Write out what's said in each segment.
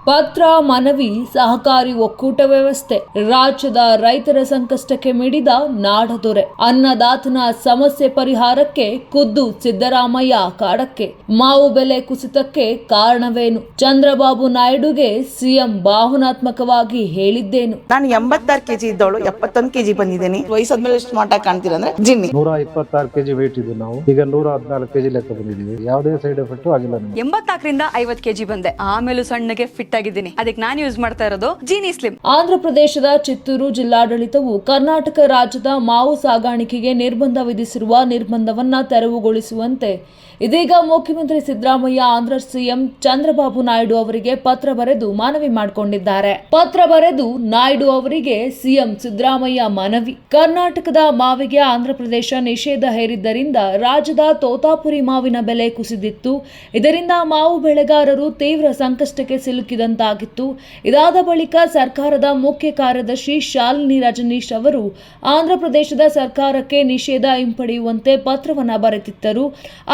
ಪತ್ರ ಮನವಿ ಸಹಕಾರಿ ಒಕ್ಕೂಟ ವ್ಯವಸ್ಥೆ ರಾಜ್ಯದ ರೈತರ ಸಂಕಷ್ಟಕ್ಕೆ ಮಿಡಿದ ನಾಡದೊರೆ ಅನ್ನದಾತನ ಸಮಸ್ಯೆ ಪರಿಹಾರಕ್ಕೆ ಖುದ್ದು ಸಿದ್ದರಾಮಯ್ಯ ಕಾಡಕ್ಕೆ ಮಾವು ಬೆಲೆ ಕುಸಿತಕ್ಕೆ ಕಾರಣವೇನು ಚಂದ್ರಬಾಬು ನಾಯ್ಡುಗೆ ಸಿಎಂ ಭಾವನಾತ್ಮಕವಾಗಿ ಹೇಳಿದ್ದೇನು ನಾನು 86 ಕೆಜಿ ಇದ್ದವಳು 71 ಕೆಜಿ ಬಂದಿದ್ದೇನೆ ವಯಸ್ಸಾದ್ಮೇಲೆ ಸ್ಮಾರ್ಟ್ ಆಗಿ ಕಾಣ್ತೀರ ಅಂದ್ರೆ ಜಿನ್ನಿ 126 ಕೆಜಿ ವೇಟ್ ಇದೆ ನಾವು ಈಗ 114 ಕೆಜಿ ಲೆಕ್ಕ ಬಂದಿದ್ದೀವಿ ಯಾವುದೇ ಸೈಡ್ ಎಫೆಕ್ಟ್ ಆಗಿಲ್ಲ 84 ರಿಂದ 50 ಕೆಜಿ ಬಂದೆ ಆಮೇಲೆ ಸಣ್ಣಗೆ ಫಿಟ್ ಆಗಿದ್ದೀನಿ ಅದಕ್ಕೆ ನಾನು ಯೂಸ್ ಮಾಡ್ತಾ ಇರೋದು ಜೀನಿ ಸ್ಲಿಮ್. ಆಂಧ್ರ ಪ್ರದೇಶದ ಚಿತ್ತೂರು ಜಿಲ್ಲಾಡಳಿತವು ಕರ್ನಾಟಕ ರಾಜ್ಯದ ಮಾವು ಸಾಗಾಣಿಕೆಗೆ ನಿರ್ಬಂಧ ವಿಧಿಸಿರುವ ನಿರ್ಬಂಧವನ್ನ ತೆರವುಗೊಳಿಸುವಂತೆ ಇದೀಗ ಮುಖ್ಯಮಂತ್ರಿ ಸಿದ್ದರಾಮಯ್ಯ ಆಂಧ್ರ ಸಿಎಂ ಚಂದ್ರಬಾಬು ನಾಯ್ಡು ಅವರಿಗೆ ಪತ್ರ ಬರೆದು ಮನವಿ ಮಾಡಿಕೊಂಡಿದ್ದಾರೆ. ಪತ್ರ ಬರೆದು ನಾಯ್ಡು ಅವರಿಗೆ ಸಿಎಂ ಸಿದ್ದರಾಮಯ್ಯ ಮನವಿ. ಕರ್ನಾಟಕದ ಮಾವಿಗೆ ಆಂಧ್ರ ಪ್ರದೇಶ ನಿಷೇಧ ಹೇರಿದ್ದರಿಂದ ರಾಜ್ಯದ ತೋತಾಪುರಿ ಮಾವಿನ ಬೆಲೆ ಕುಸಿದಿತ್ತು. ಇದರಿಂದ ಮಾವು ಬೆಳೆಗಾರರು ತೀವ್ರ ಸಂಕಷ್ಟಕ್ಕೆ ಸಿಲುಕಿದಂತಾಗಿತ್ತು. ಇದಾದ ಬಳಿಕ ಸರ್ಕಾರದ ಮುಖ್ಯ ಕಾರ್ಯದರ್ಶಿ ಶಾಲಿನಿ ರಜನೀಶ್ ಅವರು ಆಂಧ್ರ ಪ್ರದೇಶದ ಸರ್ಕಾರಕ್ಕೆ ನಿಷೇಧ ಹಿಂಪಡೆಯುವಂತೆ ಪತ್ರವನ್ನ ಬರೆದಿದ್ದರು.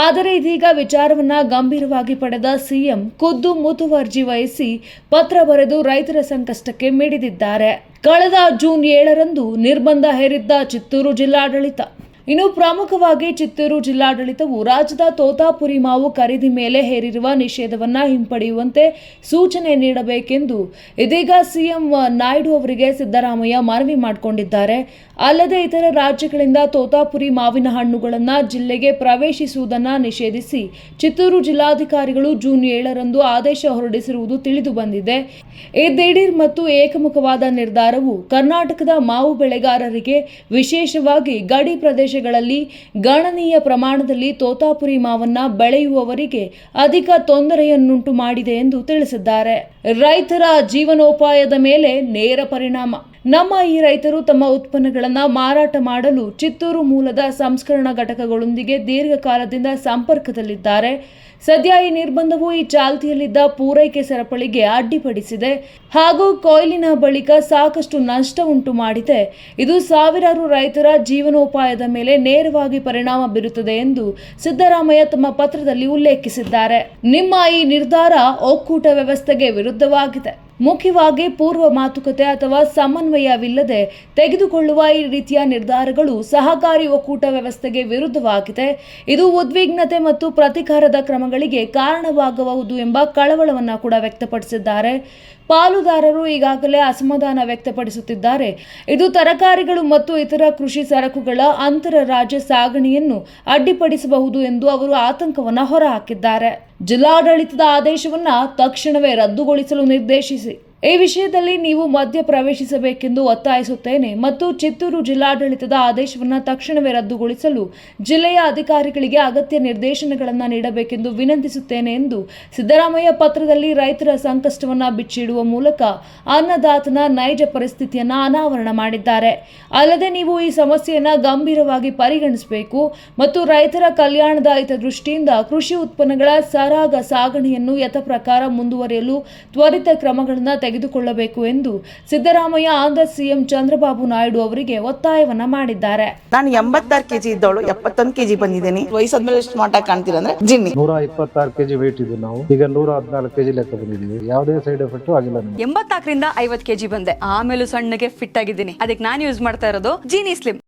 ಆದರೆ ಇದೀಗ ವಿಚಾರವನ್ನ ಗಂಭೀರವಾಗಿ ಪಡೆದ ಸಿಎಂ ಖುದ್ದು ಮುತುವರ್ಜಿ ವಹಿಸಿ ಪತ್ರ ಬರೆದು ರೈತರ ಸಂಕಷ್ಟಕ್ಕೆ ಮಿಡಿದಿದ್ದಾರೆ. ಕಳೆದ ಜೂನ್ 7ರಂದು ನಿರ್ಬಂಧ ಹೇರಿದ್ದ ಚಿತ್ತೂರು ಜಿಲ್ಲಾಡಳಿತ. ಇನ್ನು ಪ್ರಮುಖವಾಗಿ ಚಿತ್ತೂರು ಜಿಲ್ಲಾಡಳಿತವು ರಾಜ್ಯದ ತೋತಾಪುರಿ ಮಾವು ಖರೀದಿ ಮೇಲೆ ಹೇರಿರುವ ನಿಷೇಧವನ್ನ ಹಿಂಪಡೆಯುವಂತೆ ಸೂಚನೆ ನೀಡಬೇಕೆಂದು ಇದೀಗ ಸಿಎಂ ನಾಯ್ಡು ಅವರಿಗೆ ಸಿದ್ದರಾಮಯ್ಯ ಮನವಿ ಮಾಡಿಕೊಂಡಿದ್ದಾರೆ. ಅಲ್ಲದೆ ಇತರ ರಾಜ್ಯಗಳಿಂದ ತೋತಾಪುರಿ ಮಾವಿನ ಹಣ್ಣುಗಳನ್ನು ಜಿಲ್ಲೆಗೆ ಪ್ರವೇಶಿಸುವುದನ್ನು ನಿಷೇಧಿಸಿ ಚಿತ್ತೂರು ಜಿಲ್ಲಾಧಿಕಾರಿಗಳು ಜೂನ್ 7ರಂದು ಆದೇಶ ಹೊರಡಿಸಿರುವುದು ತಿಳಿದು ಬಂದಿದೆ. ಈ ದಿಢೀರ್ ಮತ್ತು ಏಕಮುಖವಾದ ನಿರ್ಧಾರವು ಕರ್ನಾಟಕದ ಮಾವು ಬೆಳೆಗಾರರಿಗೆ ವಿಶೇಷವಾಗಿ ಗಡಿ ಪ್ರದೇಶಗಳಲ್ಲಿ ಗಣನೀಯ ಪ್ರಮಾಣದಲ್ಲಿ ತೋತಾಪುರಿ ಮಾವನ್ನ ಬೆಳೆಯುವವರಿಗೆ ಅಧಿಕ ತೊಂದರೆಯನ್ನುಂಟು ಮಾಡಿದೆ ಎಂದು ತಿಳಿಸಿದ್ದಾರೆ. ರೈತರ ಜೀವನೋಪಾಯದ ಮೇಲೆ ನೇರ ಪರಿಣಾಮ. ನಮ್ಮ ಈ ರೈತರು ತಮ್ಮ ಉತ್ಪನ್ನಗಳನ್ನು ಮಾರಾಟ ಮಾಡಲು ಚಿತ್ತೂರು ಮೂಲದ ಸಂಸ್ಕರಣಾ ಘಟಕಗಳೊಂದಿಗೆ ದೀರ್ಘಕಾಲದಿಂದ ಸಂಪರ್ಕದಲ್ಲಿದ್ದಾರೆ. ಸದ್ಯ ಈ ನಿರ್ಬಂಧವು ಈ ಚಾಲ್ತಿಯಲ್ಲಿದ್ದ ಪೂರೈಕೆ ಸರಪಳಿಗೆ ಅಡ್ಡಿಪಡಿಸಿದೆ ಹಾಗೂ ಕೊಯ್ಲಿನ ಬಳಿಕ ಸಾಕಷ್ಟು ನಷ್ಟ ಉಂಟು ಮಾಡಿದೆ. ಇದು ಸಾವಿರಾರು ರೈತರ ಜೀವನೋಪಾಯದ ಮೇಲೆ ನೇರವಾಗಿ ಪರಿಣಾಮ ಬೀರುತ್ತದೆ ಎಂದು ಸಿದ್ದರಾಮಯ್ಯ ತಮ್ಮ ಪತ್ರದಲ್ಲಿ ಉಲ್ಲೇಖಿಸಿದ್ದಾರೆ. ನಿಮ್ಮ ಈ ನಿರ್ಧಾರ ಒಕ್ಕೂಟ ವ್ಯವಸ್ಥೆಗೆ ವಿರುದ್ಧವಾಗಿದೆ. ಮುಖ್ಯವಾಗಿ ಪೂರ್ವ ಮಾತುಕತೆ ಅಥವಾ ಸಮನ್ವಯವಿಲ್ಲದೆ ತೆಗೆದುಕೊಳ್ಳುವ ಈ ರೀತಿಯ ನಿರ್ಧಾರಗಳು ಸಹಕಾರಿ ಒಕ್ಕೂಟ ವ್ಯವಸ್ಥೆಗೆ ವಿರುದ್ಧವಾಗಿದೆ. ಇದು ಉದ್ವಿಗ್ನತೆ ಮತ್ತು ಪ್ರತಿಕಾರದ ಕ್ರಮಗಳಿಗೆ ಕಾರಣವಾಗಬಹುದು ಎಂಬ ಕಳವಳವನ್ನು ಕೂಡ ವ್ಯಕ್ತಪಡಿಸಿದ್ದಾರೆ. ಪಾಲುದಾರರು ಈಗಾಗಲೇ ಅಸಮಾಧಾನ ವ್ಯಕ್ತಪಡಿಸುತ್ತಿದ್ದಾರೆ. ಇದು ತರಕಾರಿಗಳು ಮತ್ತು ಇತರ ಕೃಷಿ ಸರಕುಗಳ ಅಂತರ ರಾಜ್ಯ ಸಾಗಣೆಯನ್ನು ಅಡ್ಡಿಪಡಿಸಬಹುದು ಎಂದು ಅವರು ಆತಂಕವನ್ನು ಹೊರಹಾಕಿದ್ದಾರೆ. ಜಿಲ್ಲಾಡಳಿತದ ಆದೇಶವನ್ನ ತಕ್ಷಣವೇ ರದ್ದುಗೊಳಿಸಲು ನಿರ್ದೇಶಿಸಿ ಈ ವಿಷಯದಲ್ಲಿ ನೀವು ಮಧ್ಯ ಪ್ರವೇಶಿಸಬೇಕೆಂದು ಒತ್ತಾಯಿಸುತ್ತೇನೆ ಮತ್ತು ಚಿತ್ತೂರು ಜಿಲ್ಲಾಡಳಿತದ ಆದೇಶವನ್ನು ತಕ್ಷಣವೇ ರದ್ದುಗೊಳಿಸಲು ಜಿಲ್ಲೆಯ ಅಧಿಕಾರಿಗಳಿಗೆ ಅಗತ್ಯ ನಿರ್ದೇಶನಗಳನ್ನು ನೀಡಬೇಕೆಂದು ವಿನಂತಿಸುತ್ತೇನೆ ಎಂದು ಸಿದ್ದರಾಮಯ್ಯ ಪತ್ರದಲ್ಲಿ ರೈತರ ಸಂಕಷ್ಟವನ್ನು ಬಿಚ್ಚಿಡುವ ಮೂಲಕ ಅನ್ನದಾತನ ನೈಜ ಪರಿಸ್ಥಿತಿಯನ್ನು ಅನಾವರಣ ಮಾಡಿದ್ದಾರೆ. ಅಲ್ಲದೆ ನೀವು ಈ ಸಮಸ್ಯೆಯನ್ನು ಗಂಭೀರವಾಗಿ ಪರಿಗಣಿಸಬೇಕು ಮತ್ತು ರೈತರ ಕಲ್ಯಾಣದ ಹಿತದೃಷ್ಟಿಯಿಂದ ಕೃಷಿ ಉತ್ಪನ್ನಗಳ ಸರಾಗ ಸಾಗಣೆಯನ್ನು ಯಥಾಪ್ರಕಾರ ಮುಂದುವರಿಯಲು ತ್ವರಿತ ಕ್ರಮಗಳನ್ನು ತೆಗೆದುಕೊಳ್ಳಬೇಕು ಎಂದು ಸಿದ್ದರಾಮಯ್ಯ ಆಂಧ್ರ ಸಿಎಂ ಚಂದ್ರಬಾಬು ನಾಯ್ಡು ಅವರಿಗೆ ಒತ್ತಾಯವನ್ನ ಮಾಡಿದ್ದಾರೆ. ನಾನು 86 ಕೆಜಿ ಇದ್ದವಳು 71 ಕೆಜಿ ಬಂದಿದ್ದೇನೆ ವಯಸ್ಸಾದ್ಮೇಲೆ ಸ್ಮಾರ್ಟ್ ಆಗಿ ಕಾಣ್ತೀರ ಅಂದ್ರೆ ಜಿನ್ನಿ 126 ಕೆಜಿ ವೇಟ್ ಇದೆ ನಾವು ಈಗ 114 ಕೆಜಿ ಲೆಕ್ಕ ಬಂದಿದ್ದೀವಿ ಯಾವುದೇ ಸೈಡ್ ಎಫೆಕ್ಟ್ ಆಗಿಲ್ಲ 84 ರಿಂದ 50 ಕೆಜಿ ಬಂದೆ ಆಮೇಲೆ ಸಣ್ಣಗೆ ಫಿಟ್ ಆಗಿದ್ದೀನಿ ಅದಕ್ಕೆ ನಾನು ಯೂಸ್ ಮಾಡ್ತಾ ಇರೋದು ಜೀನಿ ಸ್ಲಿಮ್.